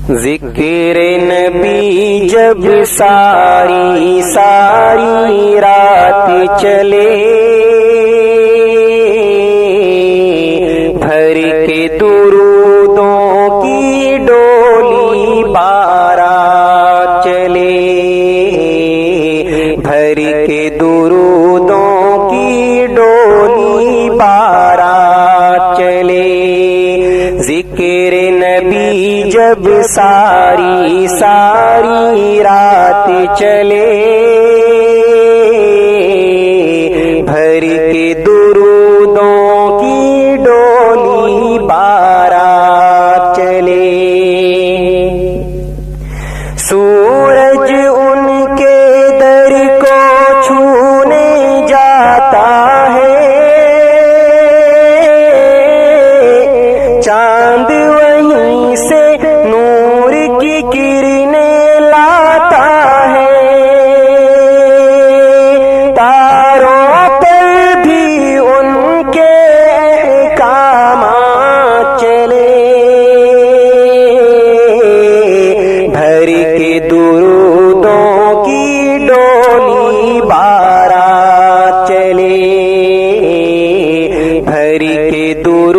ذکر نبی جب ساری ساری رات چلے، بھر کے درودوں کی ڈولی بارات چلے، بھر کے درودوں کی ڈولی بارات چلے۔ ذکر نبی جب ساری ساری رات چلے، بھر کے درودوں کی ڈولی بارات چلے۔ سورج ان کے در کو چھونے جاتا ہے، چاند وہیں سے نور کی کرنیں لاتا ہے، تاروں پر بھی ان کے احکامات چلے، بھر کے درودوں کی ڈولی بارات چلے، بھر کے درودوں